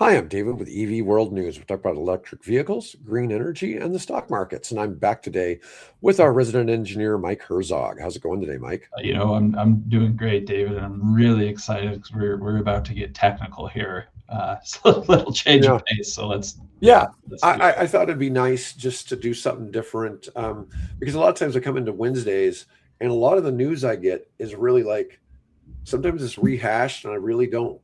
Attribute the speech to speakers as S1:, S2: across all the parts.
S1: Hi, I'm David with EV World News. We talk about electric vehicles, green energy, and the stock markets. And I'm back today with our resident engineer, Mike Herzog. How's it going today, Mike?
S2: I'm doing great, David, and I'm really excited because we're about to get technical here. So a little change of
S1: Yeah,
S2: pace. So let's
S1: yeah.
S2: let's
S1: I,
S2: do it.
S1: I I thought it'd be nice just to do something different because a lot of times I come into Wednesdays and a lot of the news I get is really like sometimes it's rehashed and I really don't,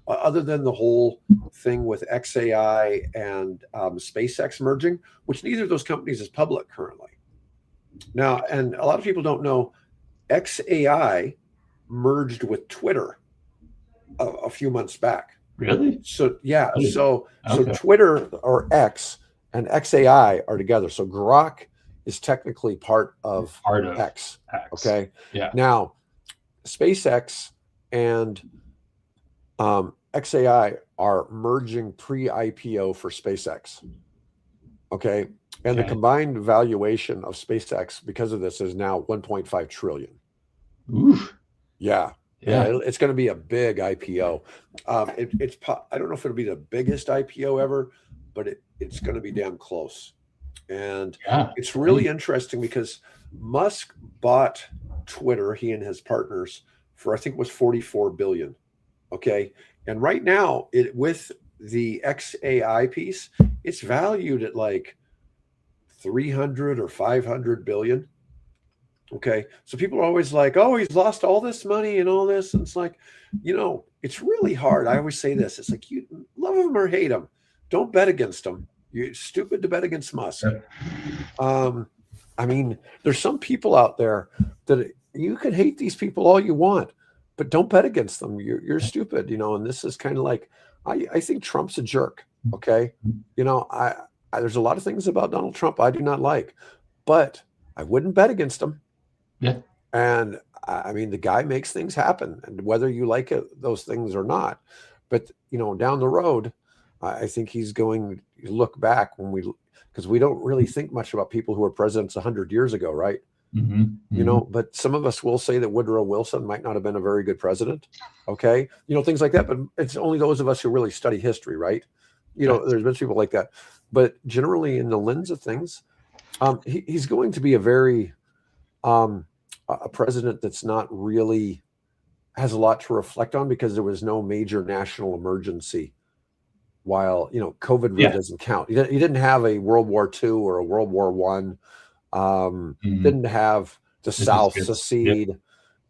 S1: other than the whole thing with XAI and SpaceX merging, which neither of those companies is public currently. Now, and a lot of people don't know XAI merged with Twitter a few months back.
S2: Really?
S1: So yeah,
S2: Oh,
S1: so
S2: okay.
S1: Twitter or X and XAI are together. So Grok is technically part of
S2: Part of
S1: X.
S2: X.
S1: Okay.
S2: Yeah.
S1: Now, SpaceX and XAI are merging pre-IPO for SpaceX. Okay. And the
S2: Okay.
S1: combined valuation of SpaceX because of this is now 1.5 trillion.
S2: Ooh.
S1: Yeah. Yeah.
S2: Yeah.
S1: It's going to be a big IPO. I don't know if it'll be the biggest IPO ever, but it's going to be damn close. And
S2: Yeah.
S1: it's
S2: Right.
S1: really interesting because Musk bought Twitter, he and his partners, for I think it was 44 billion. Okay. And right now, it with the XAI piece, it's valued at like 300 or 500 billion. Okay. So people are always like, oh, he's lost all this money and all this. And it's like, it's really hard. I always say this, it's like, you love him or hate him. Don't bet against him. You're stupid to bet against Musk.
S2: Yeah.
S1: Um, I mean, there's some people out there that you can hate these people all you want, but don't bet against them. You're stupid, and this is kind of like, I think Trump's a jerk. Okay. There's a lot of things about Donald Trump I do not like, but I wouldn't bet against him.
S2: Yeah.
S1: And I mean, the guy makes things happen, and whether you like those things or not, but down the road, I think he's going to look back because we don't really think much about people who were presidents 100 years ago, right?
S2: Mm-hmm. Mm-hmm.
S1: But some of us will say that Woodrow Wilson might not have been a very good president. Okay. Things like that, but it's only those of us who really study history, right?
S2: Okay.
S1: There's been people like that, but generally in the lens of things, he's going to be a president that's not really has a lot to reflect on because there was no major national emergency while COVID really
S2: Yeah.
S1: doesn't count. He didn't have a World War II or a World War One.
S2: Mm-hmm.
S1: Didn't have the
S2: It just
S1: South
S2: gets, yep.
S1: secede,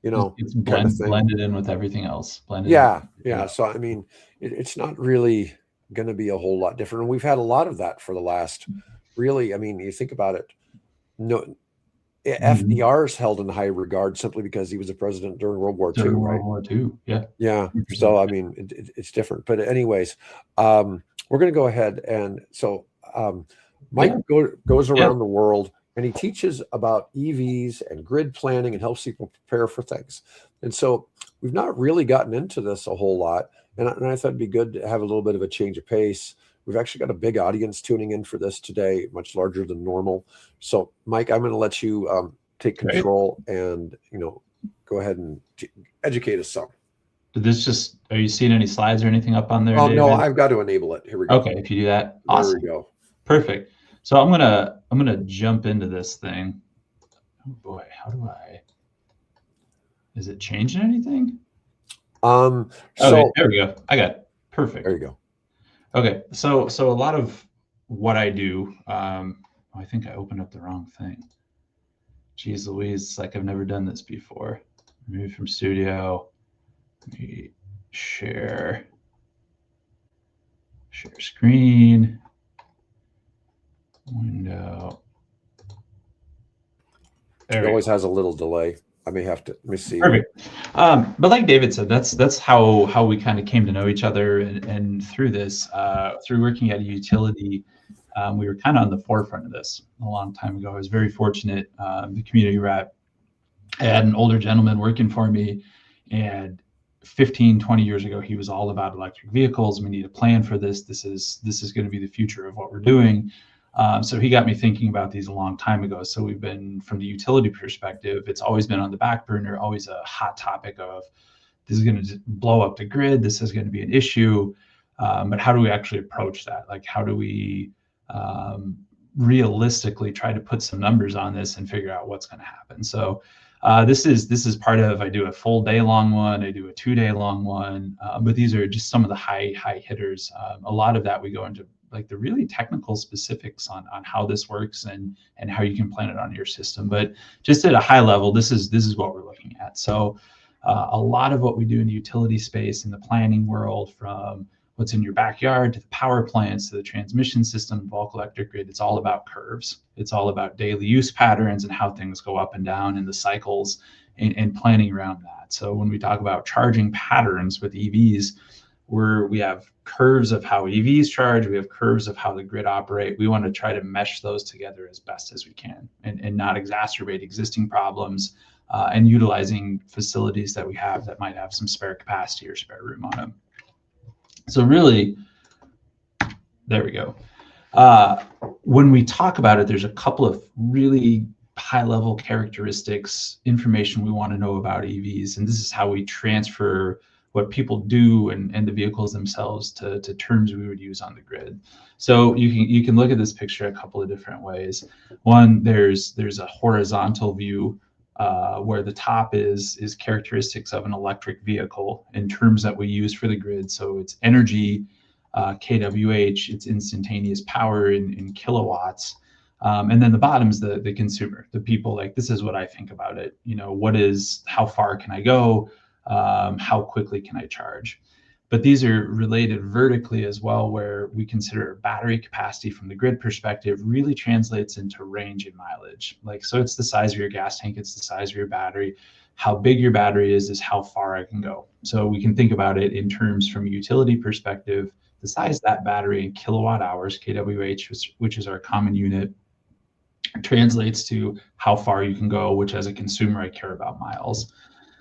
S2: It's
S1: kind of thing.
S2: blended in with everything else. Blended in.
S1: Yeah, yeah. So I mean, it's not really going to be a whole lot different. And we've had a lot of that for the last. Really, I mean, you think about it. No,
S2: Mm-hmm.
S1: FDR is held in high regard simply because he was a president during World War II,
S2: During
S1: right?
S2: World War II. Yeah.
S1: Yeah.
S2: 100%.
S1: So I mean, it's different. But anyways, we're going to go ahead and so Mike
S2: Yeah.
S1: goes
S2: Yeah.
S1: around the world and he teaches about EVs and grid planning and helps people prepare for things. And so we've not really gotten into this a whole lot, and I thought it'd be good to have a little bit of a change of pace. We've actually got a big audience tuning in for this today, much larger than normal. So, Mike, I'm going to let you take
S2: Great.
S1: control and go ahead and educate us some.
S2: Are you seeing any slides or anything up on there,
S1: Oh no,
S2: David?
S1: I've got to enable it. Here we go.
S2: Okay, if you do that,
S1: There we
S2: awesome.
S1: go.
S2: Perfect. So I'm gonna jump into this thing. Oh boy, is it changing anything?
S1: Okay,
S2: There we go. I got it. Perfect.
S1: there you go.
S2: Okay, so a lot of what I do, I think I opened up the wrong thing. Jeez Louise, it's like I've never done this before. Remove from studio. Let me share screen, window. There
S1: It
S2: we
S1: always
S2: go.
S1: has a little delay. I may have to. Let me see.
S2: Perfect. But like David said, that's how we kind of came to know each other, and through this, through working at a utility, we were kind of on the forefront of this a long time ago. I was very fortunate. The community rep, I had an older gentleman working for me, and 15, 20 years ago, he was all about electric vehicles. We need a plan for this. This is going to be the future of what we're doing. So he got me thinking about these a long time ago. So we've been, from the utility perspective, it's always been on the back burner, always a hot topic of this is going to blow up the grid. This is going to be an issue. But how do we actually approach that? Like, how do we realistically try to put some numbers on this and figure out what's going to happen? So this is part of, I do a full day long one, I do a 2 day long one, but these are just some of the high hitters. A lot of that we go into like the really technical specifics on how this works and how you can plan it on your system. But just at a high level, this is what we're looking at. So a lot of what we do in the utility space, in the planning world, from what's in your backyard to the power plants to the transmission system, bulk electric grid, it's all about curves. It's all about daily use patterns and how things go up and down in the cycles, and planning around that. So when we talk about charging patterns with EVs, we have curves of how EVs charge, we have curves of how the grid operate. We want to try to mesh those together as best as we can, and not exacerbate existing problems, and utilizing facilities that we have that might have some spare capacity or spare room on them. So really, there we go. When we talk about it, there's a couple of really high-level characteristics, information we want to know about EVs, and this is how we transfer what people do and the vehicles themselves to terms we would use on the grid. So you can look at this picture a couple of different ways. One, there's a horizontal view where the top is characteristics of an electric vehicle in terms that we use for the grid. So it's energy, kWh, it's instantaneous power in kilowatts. And then the bottom is the consumer, the people. Like, this is what I think about it. How far can I go? How quickly can I charge? But these are related vertically as well, where we consider battery capacity from the grid perspective really translates into range and mileage. Like, so it's the size of your gas tank, it's the size of your battery. How big your battery is how far I can go. So we can think about it in terms from a utility perspective. The size of that battery in kilowatt hours, kWh, which is our common unit, translates to how far you can go, which as a consumer, I care about miles.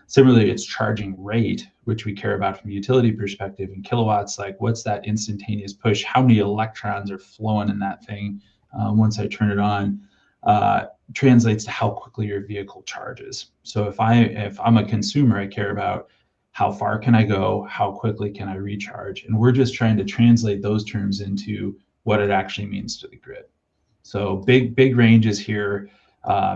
S2: Similarly, it's charging rate, which we care about from a utility perspective, in kilowatts. Like, what's that instantaneous push? How many electrons are flowing in that thing once I turn it on? Translates to how quickly your vehicle charges. So if I'm a consumer, I care about how far can I go? How quickly can I recharge? And we're just trying to translate those terms into what it actually means to the grid. So big ranges here.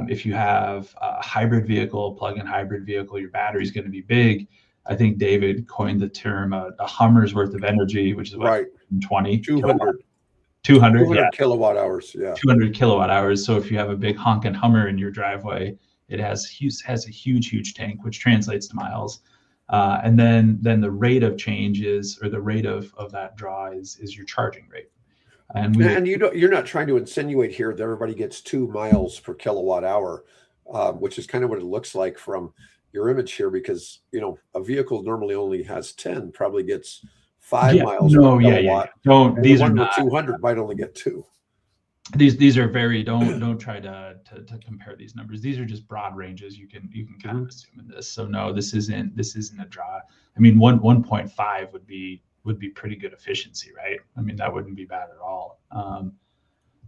S2: If you have a hybrid vehicle, plug-in hybrid vehicle, your battery is going to be big. I think David coined the term a Hummer's worth of energy, which is what,
S1: right, 200
S2: yeah,
S1: kilowatt hours. Yeah,
S2: 200 kilowatt hours. So if you have a big honking Hummer in your driveway, it has a huge tank, which translates to miles. And then the rate of change or the rate of that draw is your charging rate. And
S1: you're not trying to insinuate here that everybody gets 2 miles per kilowatt hour, which is kind of what it looks like from your image here, because a vehicle normally only has 10, probably gets 5 miles per kilowatt.
S2: Don't, these are
S1: not 200 might only get 2.
S2: These are very, don't try to compare these numbers. These are just broad ranges you can kind of assume in this. So no, this isn't a draw. I mean, 1.5 would be pretty good efficiency, right? I mean, that wouldn't be bad at all.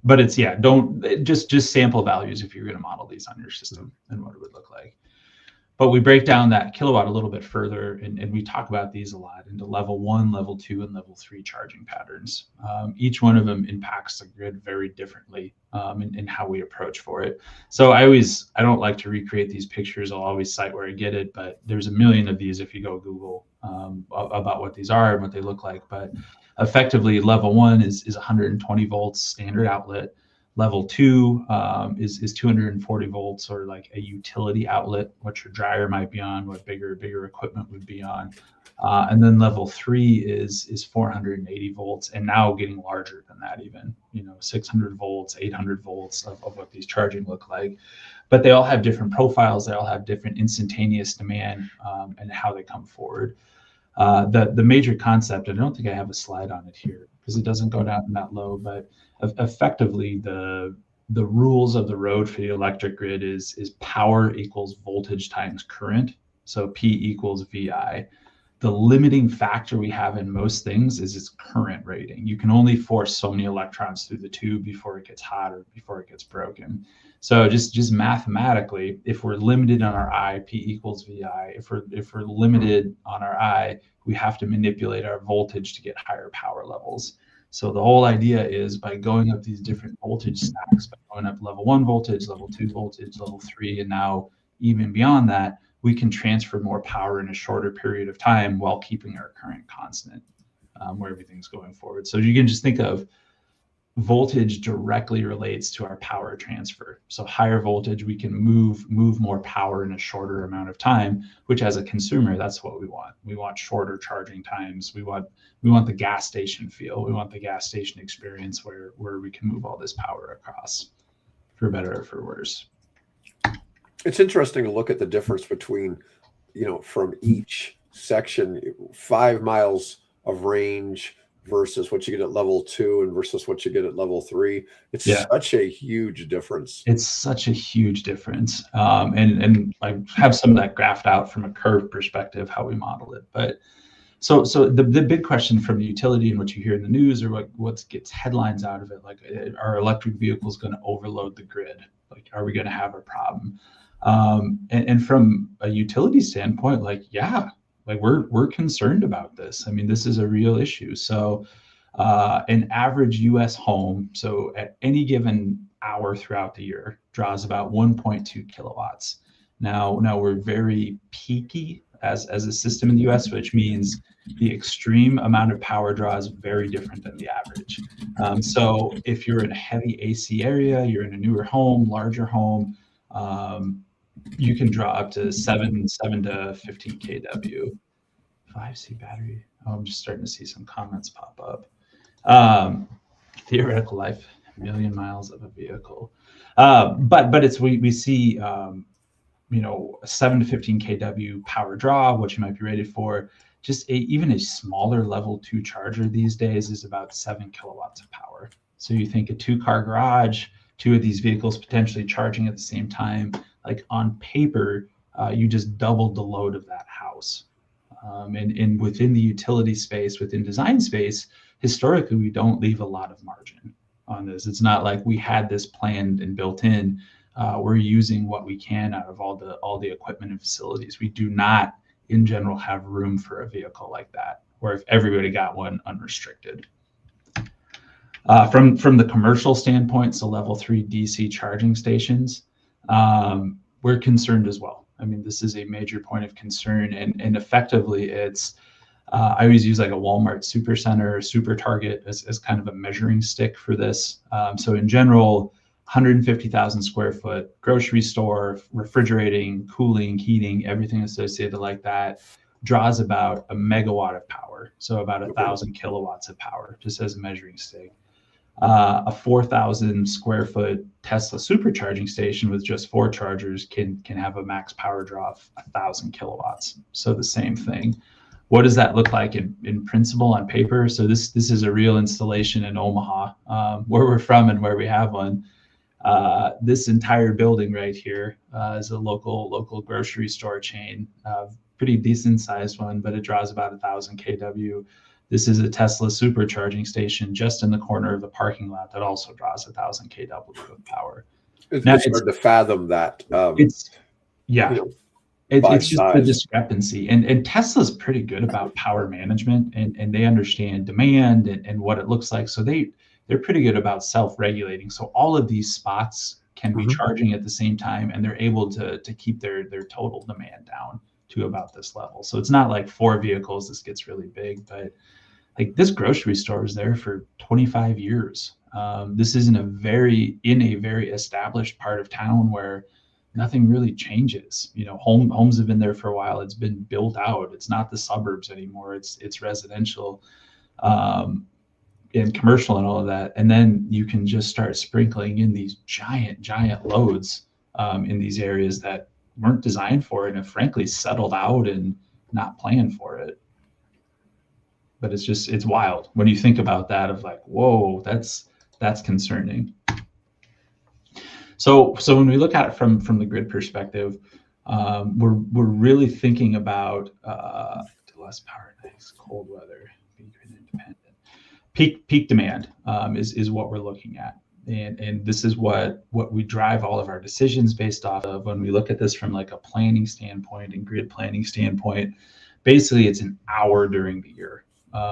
S2: But it's, don't just sample values if you're going to model these on your system and what it would look like. But we break down that kilowatt a little bit further, and we talk about these a lot into level 1, level 2, and level 3 charging patterns. Each one of them impacts the grid very differently in how we approach for it. So I don't like to recreate these pictures. I'll always cite where I get it, but there's a million of these if you go Google about what these are and what they look like. But effectively, level 1 is 120 volts standard outlet. Level 2 is 240 volts, or like a utility outlet, what your dryer might be on, what bigger equipment would be on. And then level 3 is 480 volts, and now getting larger than that even, 600 volts, 800 volts of what these charging look like. But they all have different profiles. They all have different instantaneous demand and how they come forward. The major concept, and I don't think I have a slide on it here because it doesn't go down that low, but effectively the rules of the road for the electric grid is power equals voltage times current. So P equals VI. the limiting factor we have in most things is its current rating. You can only force so many electrons through the tube before it gets hot or before it gets broken. So just mathematically, if we're limited on our I, P equals VI, if we're limited on our I, we have to manipulate our voltage to get higher power levels. So the whole idea is by going up these different voltage stacks, by going up level 1 voltage, level 2 voltage, level 3, and now even beyond that, we can transfer more power in a shorter period of time while keeping our current constant where everything's going forward. So you can just think of voltage directly relates to our power transfer. So higher voltage, we can move more power in a shorter amount of time, which as a consumer, that's what we want. We want shorter charging times. We want the gas station feel. We want the gas station experience where we can move all this power across, for better or for worse.
S1: It's interesting to look at the difference between, from each section, 5 miles of range versus what you get at level 2 and versus what you get at level 3. It's such a huge difference.
S2: It's such a huge difference. And I have some of that graphed out from a curve perspective, how we model it. But so the big question from the utility and what you hear in the news, or what gets headlines out of it, like, are electric vehicles going to overload the grid? Like, are we going to have a problem? And from a utility standpoint, we're concerned about this. I mean, this is a real issue. So an average US home, so at any given hour throughout the year, draws about 1.2 kilowatts. Now we're very peaky as a system in the US, which means the extreme amount of power draw is very different than the average. So if you're in a heavy AC area, you're in a newer home, larger home, you can draw up to 7 to 15 kW. 5C battery. Oh, I'm just starting to see some comments pop up. Theoretical life, 1 million miles of a vehicle. But it's we see 7 to 15 kW power draw, what you might be rated for. Just even a smaller level 2 charger these days is about 7 kilowatts of power. So you think a 2-car garage, 2 of these vehicles potentially charging at the same time, like on paper, you just doubled the load of that house. And within the utility space, within design space, historically, we don't leave a lot of margin on this. It's not like we had this planned and built in. We're using what we can out of all the equipment and facilities. We do not, in general, have room for a vehicle like that, or if everybody got one unrestricted. From the commercial standpoint, so level 3 DC charging stations, we're concerned as well. I mean, this is a major point of concern, and effectively, it's I always use like a Walmart Supercenter, Super Target as kind of a measuring stick for this. So in general, 150,000 square foot grocery store, refrigerating, cooling, heating, everything associated like that, draws about a megawatt of power. So about 1,000 kilowatts of power, just as a measuring stick. A 4,000 square foot Tesla supercharging station with just 4 chargers can have a max power draw of 1,000 kilowatts. So the same thing. What does that look like in principle on paper? So this is a real installation in Omaha, where we're from and where we have one. This entire building right here is a local grocery store chain, pretty decent sized one, but it draws about 1,000 kW. This is a Tesla supercharging station just in the corner of the parking lot that also draws 1,000 kW of power.
S1: It's hard to fathom that.
S2: It's just the discrepancy. And Tesla's pretty good about power management, and they understand demand and what it looks like. So they're pretty good about self-regulating. So all of these spots can be charging at the same time, and they're able to keep their total demand down to about this level. So it's not like 4 vehicles, this gets really big, but like this grocery store is there for 25 years. This is in a very established part of town where nothing really changes. Homes have been there for a while. It's been built out. It's not the suburbs anymore. It's residential and commercial and all of that. And then you can just start sprinkling in these giant loads in these areas that weren't designed for it and have frankly settled out and not planned for it. But it's wild when you think about that, of like, whoa, that's concerning. So when we look at it from the grid perspective, we're really thinking about, robust power nights, cold weather, be grid independent. Peak demand is what we're looking at. And this is what we drive all of our decisions based off of. When we look at this from like a planning standpoint and grid planning standpoint, basically it's an hour during the year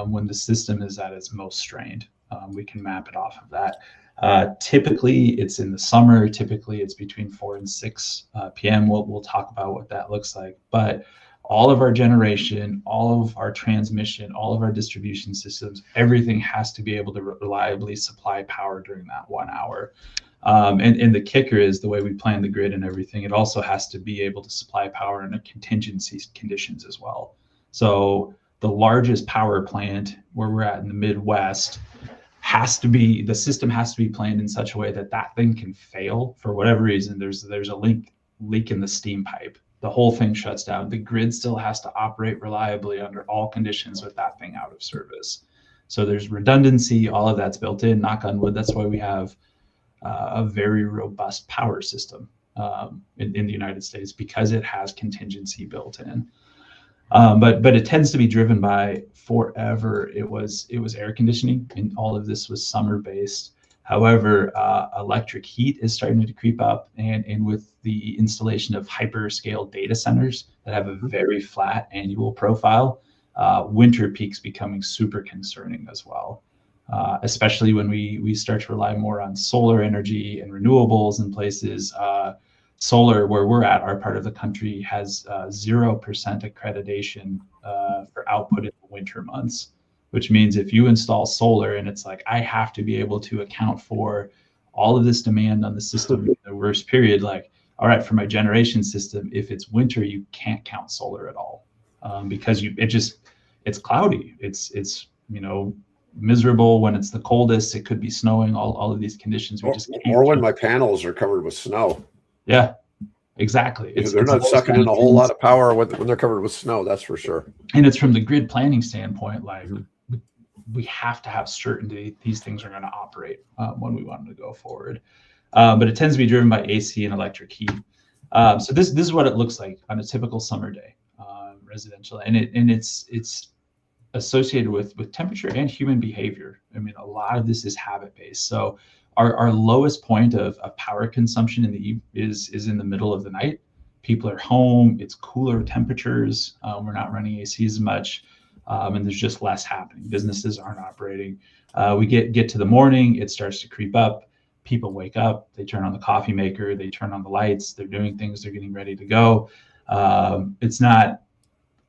S2: when the system is at its most strained. We can map it off of that. Typically it's in the summer. Typically it's between 4 and 6 p.m. We'll talk about what that looks like. But all of our generation, all of our transmission, all of our distribution systems, everything has to be able to reliably supply power during that 1 hour. And the kicker is the way we plan the grid and everything, it also has to be able to supply power in a contingency conditions as well. So the largest power plant where we're at in the Midwest the system has to be planned in such a way that that thing can fail for whatever reason. There's a leak in the steam pipe. The whole thing shuts down. The grid still has to operate reliably under all conditions with that thing out of service. So there's redundancy, all of that's built in, knock on wood. That's why we have a very robust power system in the United States, because it has contingency built in. But it tends to be driven by forever. It was air conditioning, and all of this was summer based. However, electric heat is starting to creep up, and with the installation of hyperscale data centers that have a very flat annual profile, winter peaks becoming super concerning as well, especially when we start to rely more on solar energy and renewables in places. Solar, where we're at, our part of the country has 0% accreditation for output in the winter months, which means if you install solar and it's like, I have to be able to account for all of this demand on the system in the worst period, like, all right, for my generation system, if it's winter, you can't count solar at all because it's cloudy. It's miserable when it's the coldest. It could be snowing, all of these conditions.
S1: Or when my panels are covered with snow.
S2: Yeah, exactly.
S1: They're not sucking in a whole lot of power when they're covered with snow, that's for sure.
S2: And it's from the grid planning standpoint, like we have to have certainty these things are going to operate when we want them to go forward. But it tends to be driven by AC and electric heat. So this is what it looks like on a typical summer day, residential, and it's associated with temperature and human behavior. I mean, a lot of this is habit based. So our lowest point of power consumption is in the middle of the night. People are home. It's cooler temperatures. We're not running AC as much. And there's just less happening. Businesses aren't operating. We get to the morning, it starts to creep up. People wake up, they turn on the coffee maker, they turn on the lights, they're doing things, they're getting ready to go. It's not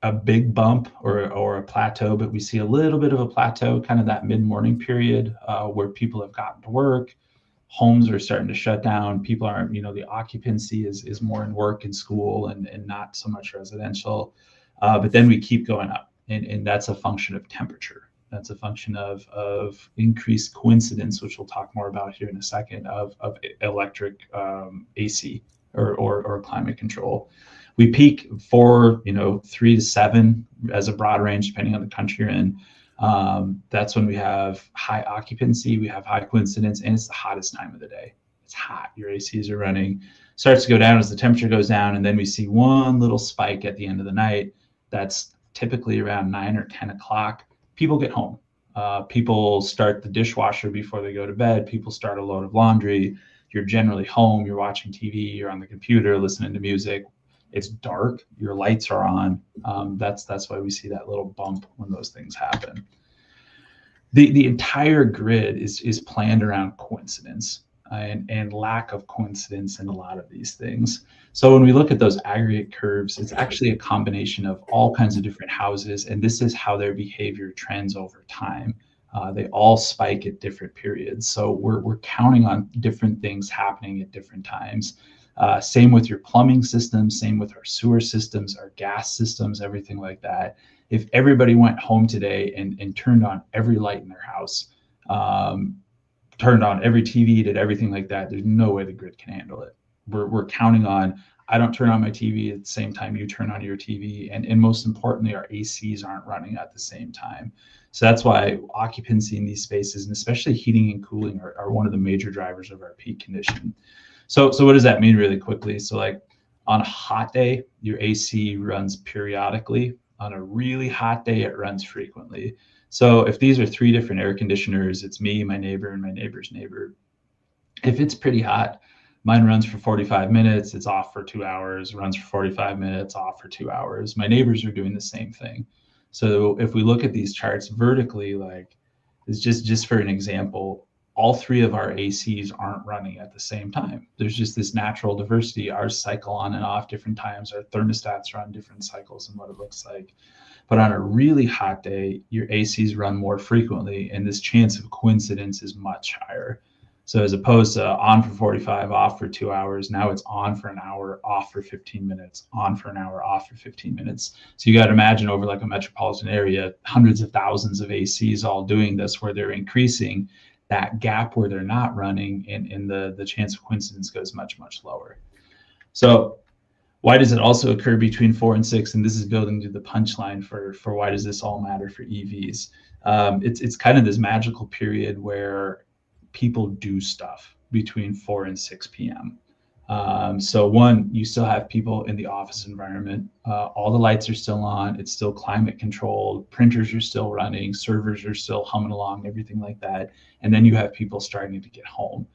S2: a big bump or a plateau, but we see a little bit of a plateau, kind of that mid-morning period where people have gotten to work. Homes are starting to shut down. People aren't, the occupancy is more in work and school and not so much residential. But then we keep going up. And that's a function of temperature. That's a function of increased coincidence, which we'll talk more about here in a second, of electric AC or climate control. We peak for 3 to 7 as a broad range, depending on the country you're in. That's when we have high occupancy, we have high coincidence, and it's the hottest time of the day. It's hot. Your ACs are running. Starts to go down as the temperature goes down, and then we see one little spike at the end of the night. That's typically around 9 or 10 o'clock. People get home. People start the dishwasher before they go to bed. People start a load of laundry. You're generally home. You're watching TV. You're on the computer, listening to music. It's dark. Your lights are on. That's why we see that little bump when those things happen. The entire grid is planned around coincidence and lack of coincidence in a lot of these things. So when we look at those aggregate curves, it's actually a combination of all kinds of different houses, and this is how their behavior trends over time. They all spike at different periods. So we're counting on different things happening at different times. Same with your plumbing system, same with our sewer systems, our gas systems, everything like that. If everybody went home today and turned on every light in their house, turned on every TV, did everything like that, there's no way the grid can handle it. We're counting on, I don't turn on my TV at the same time you turn on your TV. And most importantly, our ACs aren't running at the same time. So that's why occupancy in these spaces, and especially heating and cooling, are one of the major drivers of our peak condition. So what does that mean really quickly? So like on a hot day, your AC runs periodically On a really hot day, it runs frequently. So if these are 3 different air conditioners, it's me, my neighbor, and my neighbor's neighbor. If it's pretty hot, mine runs for 45 minutes, it's off for 2 hours, runs for 45 minutes, off for 2 hours. My neighbors are doing the same thing. So if we look at these charts vertically, like, it's just for an example, all 3 of our ACs aren't running at the same time. There's just this natural diversity. Ours cycle on and off different times. Our thermostats run different cycles and what it looks like. But on a really hot day, your ACs run more frequently, and this chance of coincidence is much higher. So as opposed to on for 45, off for 2 hours, now it's on for an hour, off for 15 minutes, on for an hour, off for 15 minutes. So you got to imagine over like a metropolitan area, hundreds of thousands of ACs all doing this, where they're increasing that gap where they're not running, and the chance of coincidence goes much, much lower. So why does it also occur between 4 and 6? And this is building to the punchline for why does this all matter for EVs? It's kind of this magical period where people do stuff between 4 and 6 p.m. So one, you still have people in the office environment. All the lights are still on. It's still climate controlled. Printers are still running. Servers are still humming along, everything like that. And then you have people starting to get home.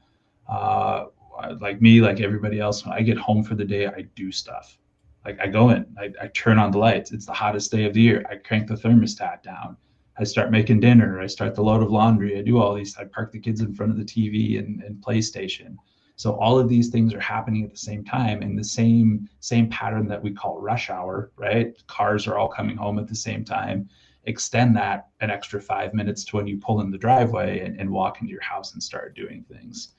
S2: Like me, like everybody else, when I get home for the day, I do stuff. Like I go in, I turn on the lights. It's the hottest day of the year. I crank the thermostat down. I start making dinner. I start the load of laundry. I do all these. I park the kids in front of the TV and PlayStation. So all of these things are happening at the same time in the same pattern that we call rush hour, right? Cars are all coming home at the same time. Extend that an extra 5 minutes to when you pull in the driveway and walk into your house and start doing things.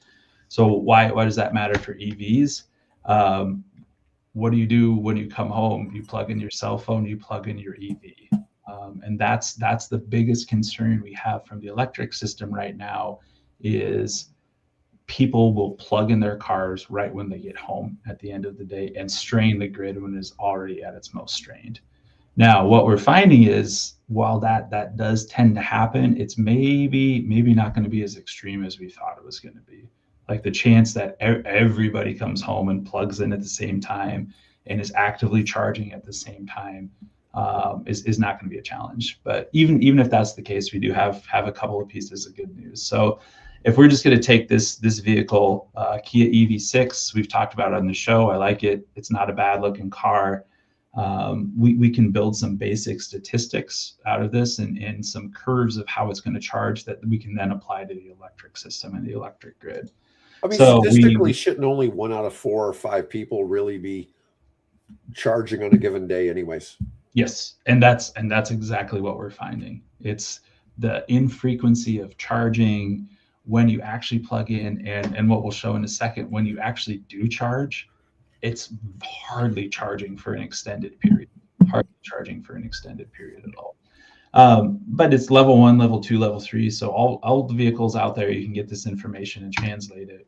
S2: So why does that matter for EVs? What do you do when you come home? You plug in your cell phone, you plug in your EV. And that's the biggest concern we have from the electric system right now is people will plug in their cars right when they get home at the end of the day and strain the grid when it's already at its most strained. Now, what we're finding is while that does tend to happen, it's maybe not going to be as extreme as we thought it was going to be. Like the chance that everybody comes home and plugs in at the same time and is actively charging at the same time is not going to be a challenge. But even if that's the case, we do have a couple of pieces of good news. So if we're just going to take this vehicle, Kia EV6, we've talked about it on the show. I like it. It's not a bad looking car. We can build some basic statistics out of this and some curves of how it's going to charge that we can then apply to the electric system and the electric grid.
S1: I mean,
S2: So
S1: statistically, shouldn't only 1 out of 4 or 5 people really be charging on a given day anyways?
S2: Yes, and that's exactly what we're finding. It's the infrequency of charging when you actually plug in, and what we'll show in a second, when you actually do charge, it's hardly charging for an extended period, at all. But it's level 1, level 2, level 3. So all the vehicles out there, you can get this information and translate it.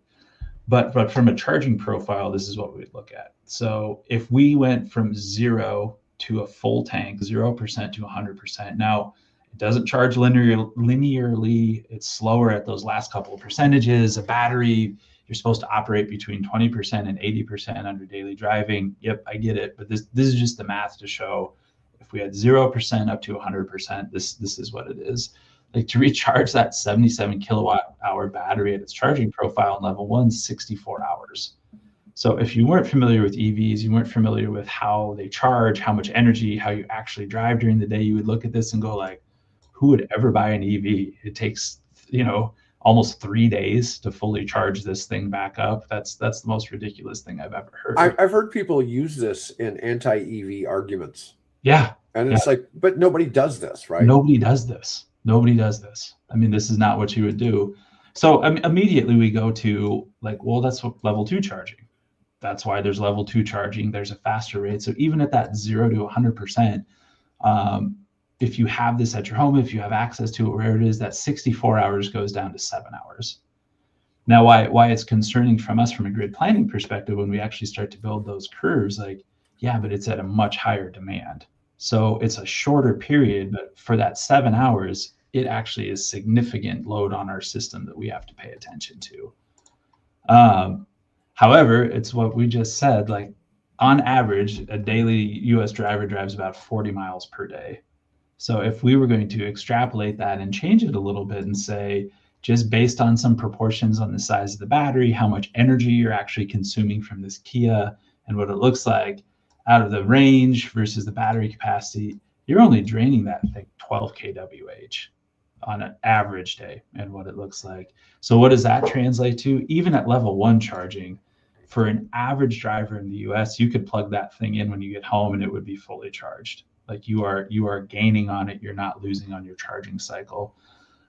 S2: But from a charging profile, this is what we would look at. So if we went from 0 to a full tank, 0% to 100%. Now, it doesn't charge linearly. It's slower at those last couple of percentages. A battery, you're supposed to operate between 20% and 80% under daily driving. Yep, I get it. But this is just the math to show if we had 0% up to 100%, this is what it is. Like to recharge that 77 kilowatt hour battery at its charging profile in level 1, 64 hours. So if you weren't familiar with EVs, you weren't familiar with how they charge, how much energy, how you actually drive during the day, you would look at this and go like, who would ever buy an EV? It takes, almost 3 days to fully charge this thing back up. That's the most ridiculous thing I've ever heard.
S1: I've heard people use this in anti-EV arguments.
S2: Yeah.
S1: And it's like, but nobody does this, right?
S2: Nobody does this. I mean, this is not what you would do. So immediately we go to like, well, that's what level 2 charging. That's why there's level 2 charging. There's a faster rate. So even at that 0 to 100%, if you have this at your home, if you have access to it wherever it is, that 64 hours goes down to 7 hours. Now, why it's concerning from us from a grid planning perspective when we actually start to build those curves, like, yeah, but it's at a much higher demand. So it's a shorter period, but for that 7 hours, it actually is significant load on our system that we have to pay attention to. However, it's what we just said, like on average, a daily US driver drives about 40 miles per day. So if we were going to extrapolate that and change it a little bit and say, just based on some proportions on the size of the battery, how much energy you're actually consuming from this Kia and what it looks like out of the range versus the battery capacity, you're only draining that thing 12 kWh on an average day and what it looks like. So what does that translate to? Even at level 1 charging, for an average driver in the US, you could plug that thing in when you get home and it would be fully charged. Like you are gaining on it, you're not losing on your charging cycle.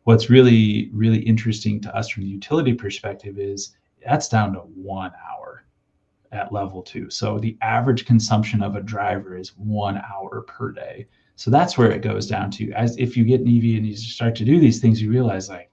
S2: What's really, really interesting to us from the utility perspective is that's down to 1 hour at level 2. So the average consumption of a driver is 1 hour per day. So that's where it goes down to. As if you get an EV and you start to do these things, you realize like,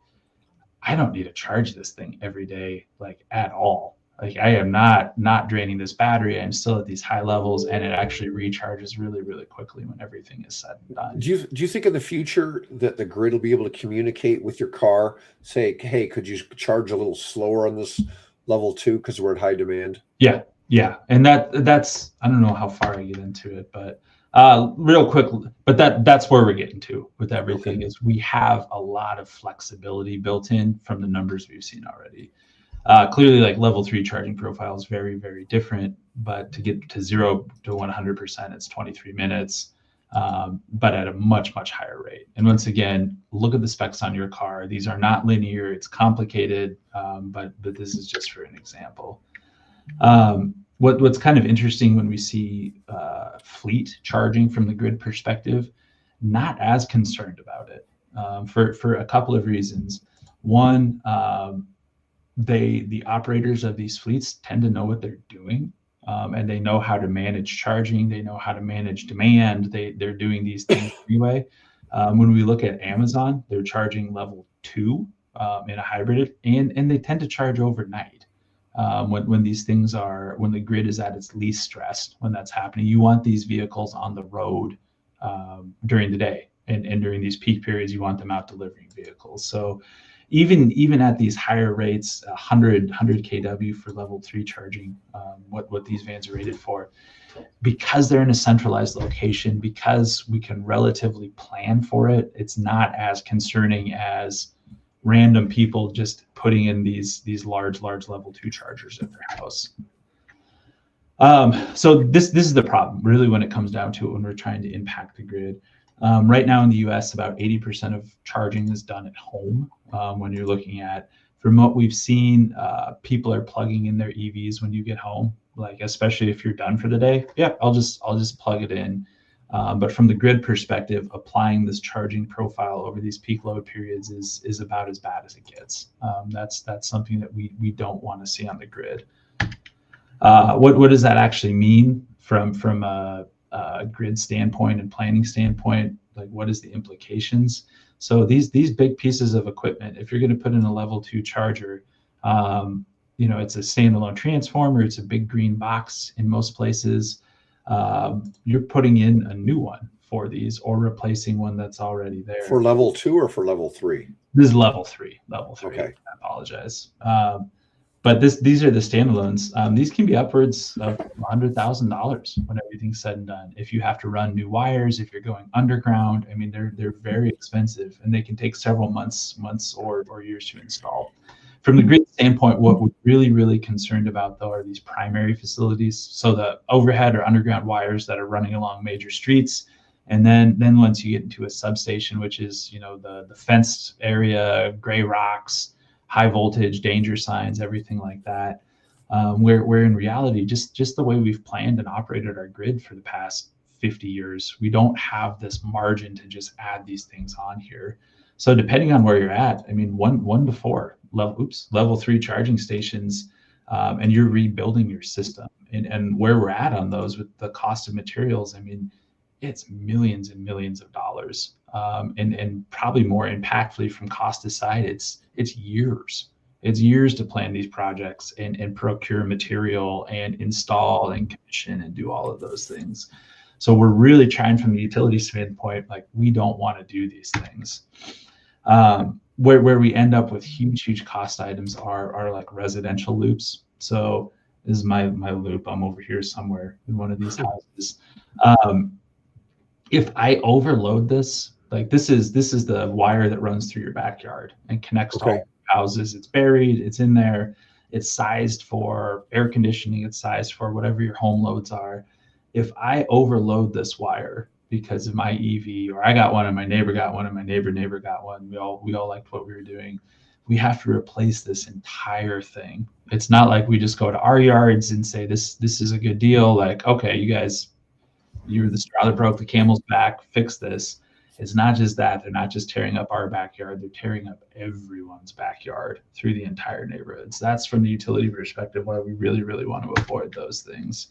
S2: I don't need to charge this thing every day, like at all. Like I am not draining this battery. I'm still at these high levels, and it actually recharges really, really quickly when everything is said and done.
S1: Do you think in the future that the grid will be able to communicate with your car, say, hey, could you charge a little slower on this level 2 because we're at high demand?
S2: Yeah, and that's I don't know how far I get into it, but real quick, but that's where we're getting to with everything. Okay. Is we have a lot of flexibility built in from the numbers we've seen already. Clearly, like level 3 charging profile is very, very different, but to get to 0 to 100%, it's 23 minutes, but at a much, much higher rate. And once again, look at the specs on your car. These are not linear, it's complicated, but this is just for an example. What's kind of interesting when we see fleet charging from the grid perspective, not as concerned about it for a couple of reasons. One, the operators of these fleets tend to know what they're doing, and they know how to manage charging. They know how to manage demand. They're doing these things anyway. When we look at Amazon, they're charging level 2 in a hybrid, and they tend to charge overnight. When these things are, when the grid is at its least stressed, when that's happening, you want these vehicles on the road during the day, and during these peak periods, you want them out delivering vehicles. So even at these higher rates, 100 kW for level 3 charging, what these vans are rated for, because they're in a centralized location, because we can relatively plan for it, it's not as concerning as random people just putting in these large level 2 chargers at their house. So this is the problem, really, when it comes down to it, when we're trying to impact the grid. Right now in the US, about 80% of charging is done at home. When you're looking at, from what we've seen, people are plugging in their EVs when you get home, like especially if you're done for the day. Yeah, I'll just plug it in. But from the grid perspective, applying this charging profile over these peak load periods is about as bad as it gets. That's something that we don't want to see on the grid. What does that actually mean from a grid standpoint and planning standpoint? Like, what is the implications? So these big pieces of equipment, if you're going to put in a level 2 charger, it's a standalone transformer, it's a big green box in most places. You're putting in a new one for these or replacing one that's already there.
S1: For level 2 or for level 3?
S2: This is level 3. Okay. I apologize. But these are the standalones. These can be upwards of $100,000 when everything's said and done. If you have to run new wires, if you're going underground, I mean, they're very expensive, and they can take several months or years to install. From the grid standpoint, what we're really, really concerned about, though, are these primary facilities. So the overhead or underground wires that are running along major streets. And then once you get into a substation, which is, the fenced area, gray rocks, high voltage, danger signs, everything like that, where in reality, just the way we've planned and operated our grid for the past 50 years, we don't have this margin to just add these things on here. So depending on where you're at, I mean, 1 to 4 level 3 charging stations, and you're rebuilding your system, and where we're at on those with the cost of materials, I mean, it's millions and millions of dollars, and probably more impactfully from cost aside, it's years. It's years to plan these projects and procure material and install and commission and do all of those things. So we're really trying from the utility standpoint, like, we don't want to do these things. Where we end up with huge cost items are like residential loops. So is my loop. I'm over here somewhere in one of these houses. If I overload this, like this is the wire that runs through your backyard and connects to all houses. It's buried, it's in there, it's sized for air conditioning, it's sized for whatever your home loads are. If I overload this wire because of my EV, or I got one and my neighbor got one and my neighbor got one, we all liked what we were doing, we have to replace this entire thing. It's not like we just go to our yards and say this is a good deal, like, okay, you guys, you're the straw that broke the camel's back, fix this. It's not just that. They're not just tearing up our backyard, they're tearing up everyone's backyard through the entire neighborhoods. That's from the utility perspective why we really, really want to avoid those things.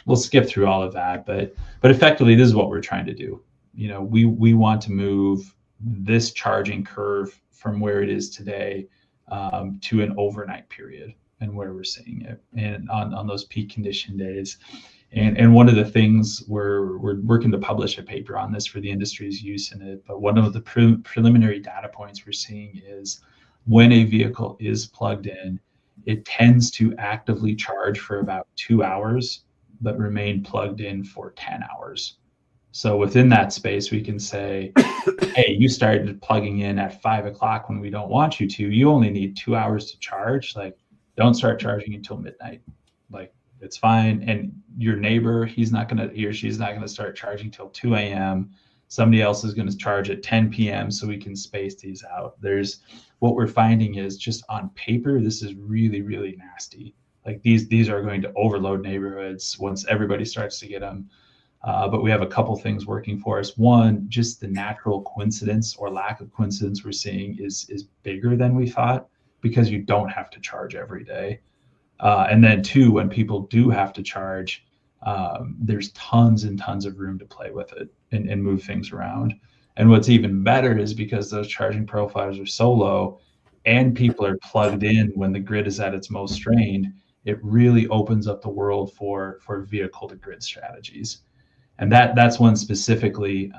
S2: We'll skip through all of that, but effectively, this is what we're trying to do. You know, we want to move this charging curve from where it is today to an overnight period, and where we're seeing it, and on those peak condition days. And one of the things we're working to publish a paper on this for the industry's use in it. But one of the preliminary data points we're seeing is when a vehicle is plugged in, it tends to actively charge for about 2 hours, but remain plugged in for 10 hours. So within that space, we can say, hey, you started plugging in at 5 o'clock when we don't want you to. You only need 2 hours to charge. Like, don't start charging until midnight. Like, it's fine. And your neighbor, he or she's not gonna start charging till 2 a.m. Somebody else is gonna charge at 10 p.m. so we can space these out. What we're finding is, just on paper, this is really, really nasty. Like these are going to overload neighborhoods once everybody starts to get them. But we have a couple things working for us. One, just the natural coincidence or lack of coincidence we're seeing is bigger than we thought, because you don't have to charge every day. And then two, when people do have to charge, there's tons and tons of room to play with it and move things around. And what's even better is, because those charging profiles are so low and people are plugged in when the grid is at its most strained, it really opens up the world for vehicle to grid strategies. And that's one specifically,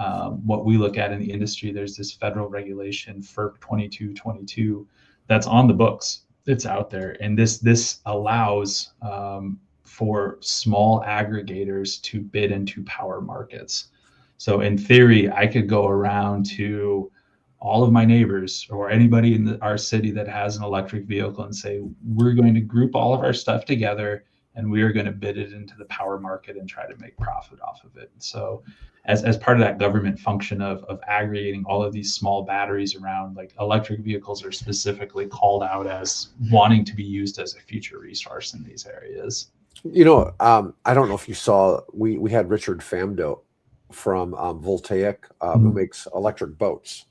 S2: what we look at in the industry. There's this federal regulation, FERC 2222, that's on the books. It's out there, and this allows for small aggregators to bid into power markets. So in theory, I could go around to all of my neighbors or anybody in our city that has an electric vehicle and say, we're going to group all of our stuff together and we are going to bid it into the power market and try to make profit off of it. So as part of that government function of aggregating all of these small batteries around, like, electric vehicles are specifically called out as wanting to be used as a future resource in these areas.
S1: You know, I don't know if you saw, we had Richard Famdo from Voltaic, who makes electric boats,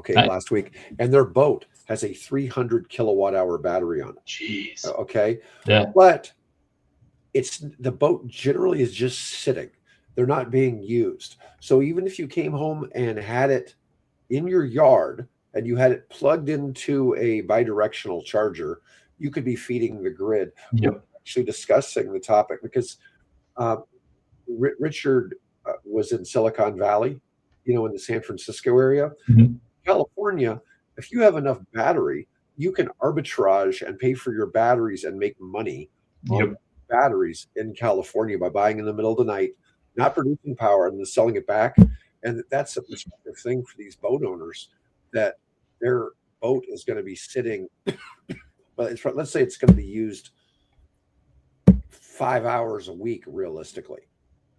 S1: last week, and their boat has a 300 kilowatt hour battery on it.
S2: Jeez.
S1: Okay.
S2: Yeah.
S1: But the boat generally is just sitting. They're not being used. So even if you came home and had it in your yard and you had it plugged into a bidirectional charger, you could be feeding the grid.
S2: Yep.
S1: We're actually discussing the topic because Richard was in Silicon Valley, in the San Francisco area.
S2: Mm-hmm.
S1: California, if you have enough battery, you can arbitrage and pay for your batteries and make money on batteries in California by buying in the middle of the night, not producing power, and then selling it back. And that's a perspective thing for these boat owners, that their boat is going to be sitting, but let's say it's going to be used 5 hours a week realistically,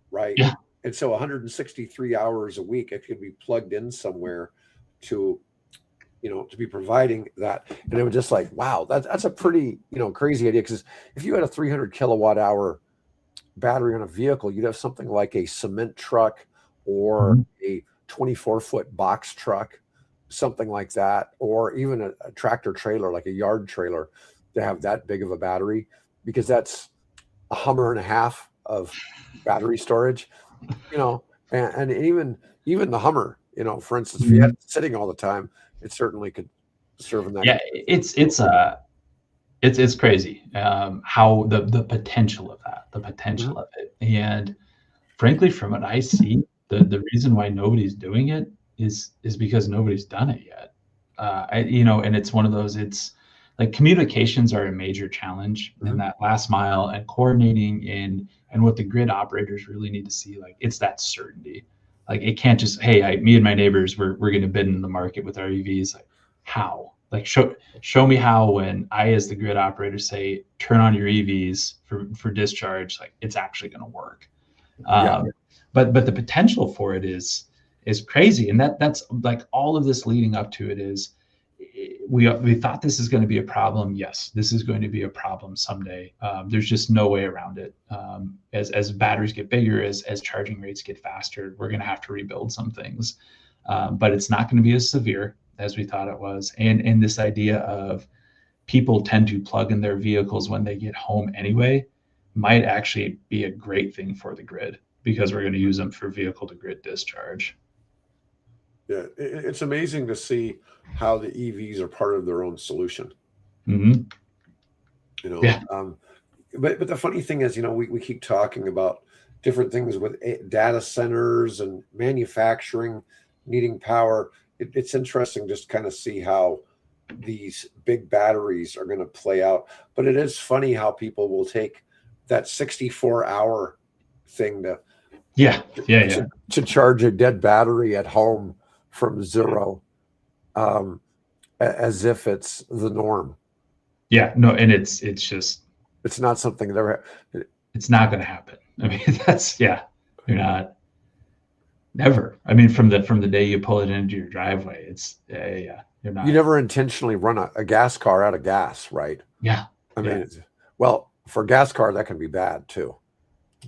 S1: right?
S2: Yeah.
S1: And so 163 hours a week, it could be plugged in somewhere to be providing that. And it was just like, wow, that's a pretty, crazy idea. Because if you had a 300 kilowatt hour battery on a vehicle, you'd have something like a cement truck or a 24-foot box truck, something like that, or even a tractor trailer, like a yard trailer, to have that big of a battery, because that's a Hummer and a half of battery storage, and even the Hummer, for instance, if you had it sitting all the time, it certainly could serve in that.
S2: Yeah, it's crazy how the potential of that, of it. And frankly, from what I see, the reason why nobody's doing it is because nobody's done it yet. And it's one of those, it's like communications are a major challenge in that last mile, and coordinating and what the grid operators really need to see, like it's that certainty. Like it can't just, hey, me and my neighbors, we're going to bid in the market with our EVs. Like how? Like show me how, when I, as the grid operator, say turn on your EVs for discharge, like it's actually going to work. But the potential for it is crazy, and that's like all of this leading up to it is we thought this is going to be a problem. Yes, this is going to be a problem someday. There's just no way around it. As batteries get bigger, as charging rates get faster, we're going to have to rebuild some things, but it's not going to be as severe as we thought it was. And this idea of people tend to plug in their vehicles when they get home anyway might actually be a great thing for the grid, because we're going to use them for vehicle to grid discharge.
S1: Yeah, it's amazing to see how the EVs are part of their own solution.
S2: Mm-hmm.
S1: You know, but the funny thing is, you know, we keep talking about different things with data centers and manufacturing needing power. It's interesting just kind of see how these big batteries are going to play out. But it is funny how people will take that 64-hour thing to charge a dead battery at home from zero, as if it's the norm.
S2: Yeah, no, and it's just,
S1: it's not something that
S2: it's not going to happen. I mean, you're not, never. I mean, from the day you pull it into your driveway, it's you're not.
S1: You never intentionally run a gas car out of gas, right?
S2: Yeah.
S1: I mean, well, for a gas car, that can be bad too.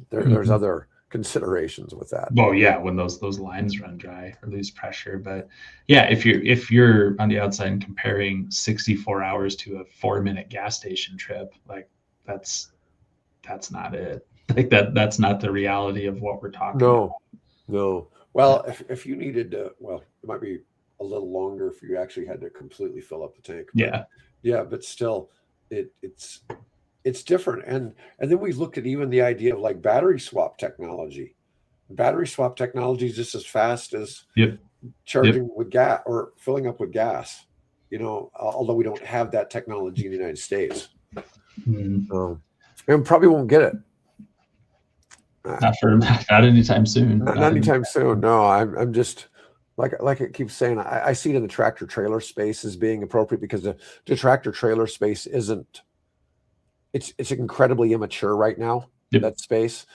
S1: There's other considerations with that.
S2: Well, yeah, when those lines run dry or lose pressure. But yeah, if you're on the outside and comparing 64 hours to a 4-minute gas station trip, like that's not it. Like that's not the reality of what we're talking about.
S1: No. Well, if you needed to, well, it might be a little longer if you actually had to completely fill up the tank. But but still, it's different. And then we looked at even the idea of like battery swap technology. Battery swap technology is just as fast as charging with gas or filling up with gas, you know, although we don't have that technology in the United States. And probably won't get it.
S2: Not anytime soon.
S1: Not anytime soon. No, I'm just like I keep saying, I see it in the tractor trailer space as being appropriate, because the tractor trailer space it's incredibly immature right now, that space.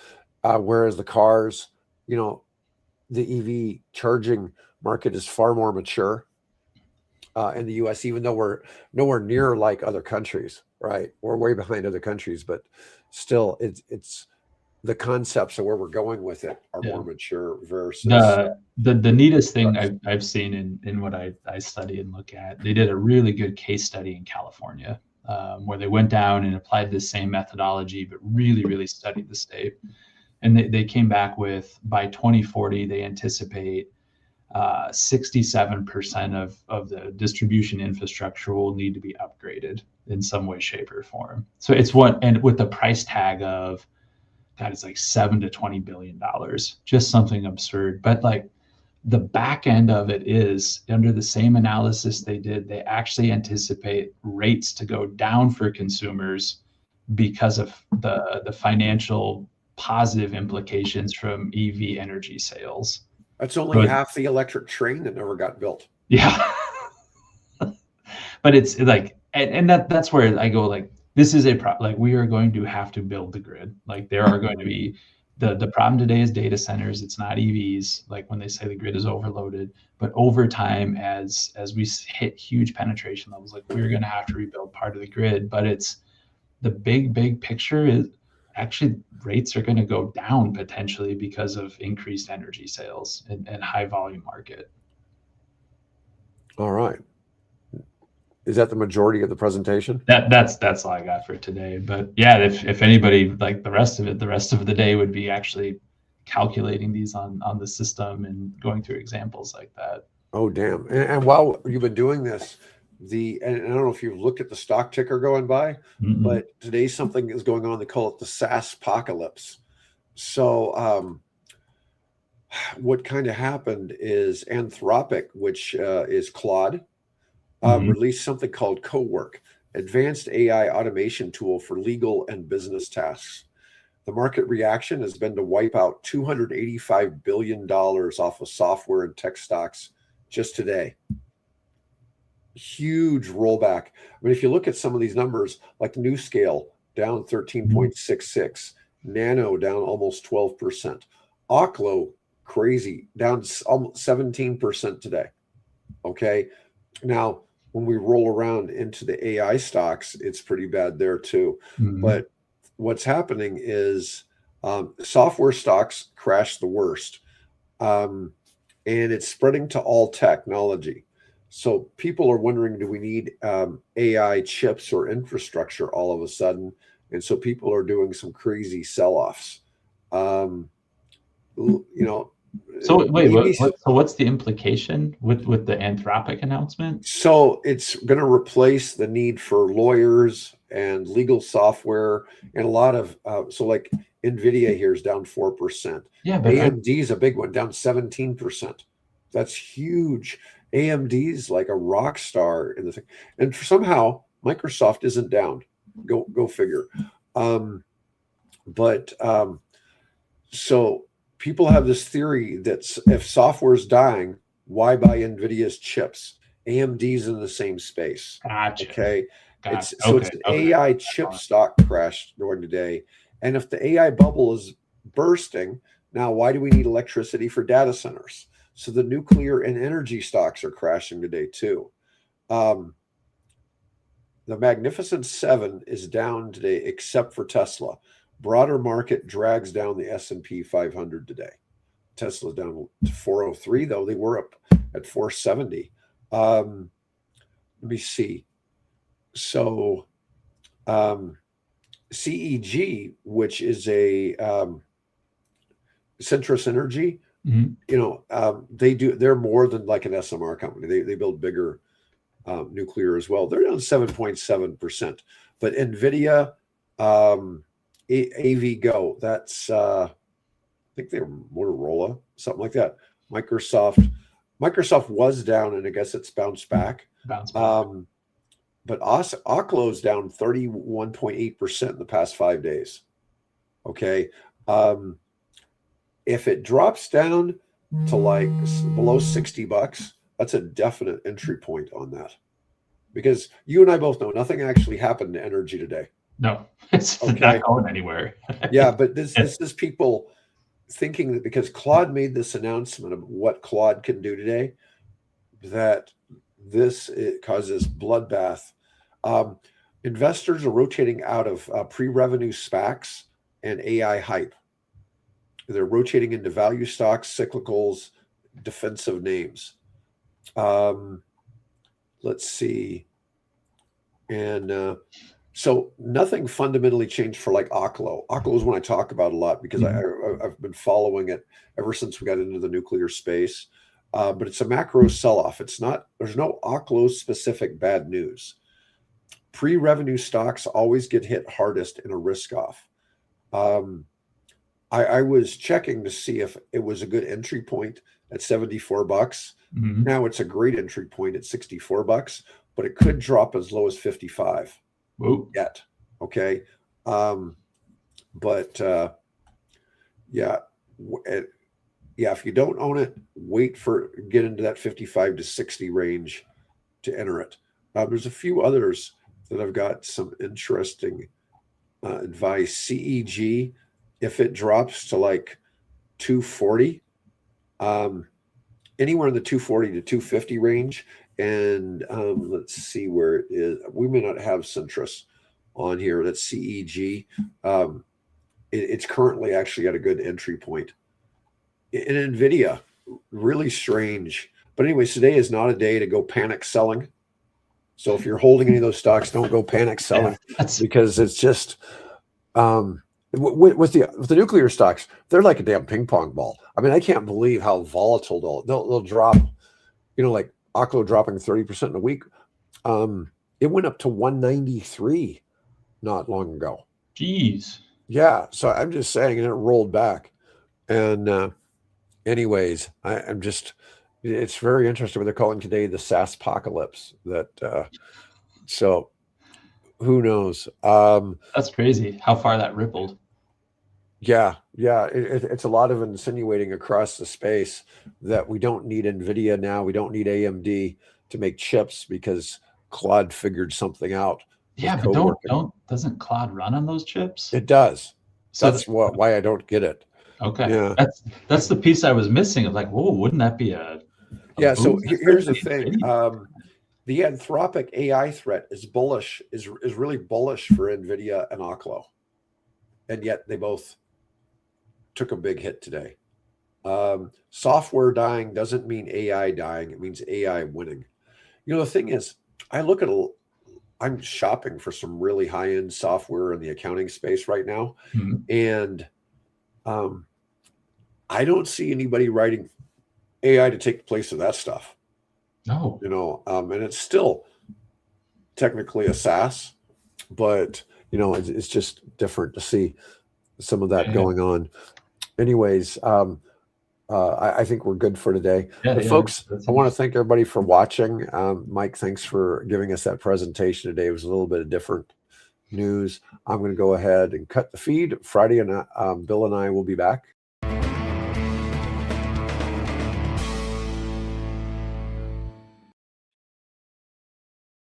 S1: Whereas the cars, you know, the EV charging market is far more mature in the US, even though we're nowhere near like other countries, right? We're way behind other countries, but still it's the concepts of where we're going with it are more mature versus
S2: the neatest thing I've seen in what I study and look at. They did a really good case study in California, where they went down and applied the same methodology, but really studied the state. And they came back with, by 2040, they anticipate 67% of the distribution infrastructure will need to be upgraded in some way, shape, or form. So it's and with the price tag of, God, it's like $7 to $20 billion, just something absurd. But like the back end of it is, under the same analysis they did, they actually anticipate rates to go down for consumers because of the financial positive implications from EV energy sales.
S1: That's only half the electric train that never got built.
S2: Yeah. But it's like, and that's where I go, like, this is like, we are going to have to build the grid. Like there are going to be, the problem today is data centers. It's not EVs, like when they say the grid is overloaded. But over time, as we hit huge penetration levels, like we're going to have to rebuild part of the grid. But it's the big picture is actually rates are going to go down potentially because of increased energy sales and high volume market.
S1: All right. Is that the majority of the presentation?
S2: That's all I got for today. But yeah, if anybody, like the rest of the day would be actually calculating these on the system and going through examples like that.
S1: Oh, damn. And while you've been doing this, and I don't know if you've looked at the stock ticker going by, but today something is going on. They call it the SaaS apocalypse. So what kind of happened is Anthropic, which is Claude, released something called Cowork. advanced AI automation tool for legal and business tasks. The market reaction has been to wipe out $285 billion off of software and tech stocks just today. Huge rollback. I mean, if you look at some of these numbers, like NewScale down 13.66, Nano down almost 12%, Oklo crazy down almost 17% today. Okay. Now, when we roll around into the AI stocks, it's pretty bad there too. But what's happening is software stocks crash the worst. And it's spreading to all technology. So people are wondering, do we need AI chips or infrastructure all of a sudden? And so people are doing some crazy sell-offs. You know.
S2: So wait, so what's the implication with the Anthropic announcement?
S1: So it's going to replace the need for lawyers and legal software and a lot of so like Nvidia here is down 4%.
S2: Yeah, but
S1: AMD is a big one, down 17%. That's huge. AMD is like a rock star in the thing, and somehow Microsoft isn't down. Go figure. So people have this theory that if software is dying, why buy Nvidia's chips? AMD's in the same space.
S2: Gotcha.
S1: Okay.
S2: Gotcha.
S1: It's an AI chip stock crash during today. And if the AI bubble is bursting, now why do we need electricity for data centers? So the nuclear and energy stocks are crashing today too. The Magnificent Seven is down today, except for Tesla. Broader market drags down the S&P 500 today. Tesla's down to 403, though. They were up at 470. Let me see. So CEG, which is a Centrus Energy, they're more than like an SMR company. They build bigger nuclear as well. They're down 7.7%. But NVIDIA, AVGO, that's I think they're Motorola, something like that. Microsoft was down, and I guess it's bounced back. But Oklo's down 31.8% in the past 5 days. Okay. If it drops down to like below $60, that's a definite entry point on that. Because you and I both know nothing actually happened to energy today.
S2: No, it's not going anywhere.
S1: Yeah, but this is people thinking that because Claude made this announcement of what Claude can do today, that it causes bloodbath. Investors are rotating out of pre-revenue SPACs and AI hype. They're rotating into value stocks, cyclicals, defensive names. Let's see. And so nothing fundamentally changed for like Oklo. Oklo is one I talk about a lot because I've been following it ever since we got into the nuclear space. But it's a macro sell-off. There's no Oklo specific bad news. Pre-revenue stocks always get hit hardest in a risk off. I was checking to see if it was a good entry point at $74. Now it's a great entry point at $64, but it could drop as low as 55.
S2: Whoa.
S1: Yet. Okay. If you don't own it, get into that 55 to 60 range to enter it. There's a few others that I've got some interesting advice. CEG, if it drops to like 240, anywhere in the 240 to 250 range. And let's see where it is. We may not have Centrus on here. That's CEG. It's currently actually at a good entry point. In NVIDIA, really strange. But anyways, today is not a day to go panic selling. So if you're holding any of those stocks, don't go panic selling because it's just with the nuclear stocks, they're like a damn ping pong ball. I mean, I can't believe how volatile they'll drop. Like Oklo dropping 30% in a week. It went up to 193 not long ago.
S2: Jeez.
S1: Yeah. So I'm just saying, and it rolled back. And anyways, it's very interesting what they're calling today the SaaS apocalypse. So Who knows?
S2: That's crazy how far that rippled.
S1: Yeah, yeah, it's a lot of insinuating across the space that we don't need NVIDIA now. We don't need AMD to make chips because Claude figured something out with
S2: Yeah, but
S1: co-working.
S2: doesn't Claude run on those chips?
S1: It does.
S2: So
S1: That's why I don't get it.
S2: okay,
S1: Yeah,
S2: that's the piece I was missing of like, whoa, wouldn't that be a
S1: yeah. So
S2: boost,
S1: here's the
S2: especially
S1: thing.
S2: NVIDIA?
S1: The Anthropic AI threat is bullish, is really bullish for NVIDIA and Oklo, and yet they both took a big hit today. Software dying doesn't mean AI dying. It means AI winning. You know, the thing is, I look at I'm shopping for some really high end software in the accounting space right now,
S2: Mhm.
S1: and um, I don't see anybody writing AI to take the place of that stuff.
S2: No,
S1: And it's still technically a SaaS, but it's just different to see some of that
S2: yeah,
S1: going on. Anyways, I think we're good for today.
S2: yeah,
S1: But
S2: yeah.
S1: folks,
S2: That's
S1: I want to
S2: interesting.
S1: thank everybody for watching. Mike, thanks for giving us that presentation today. It was a little bit of different news. I'm going to go ahead and cut the feed. Friday, and Bill and I will be back.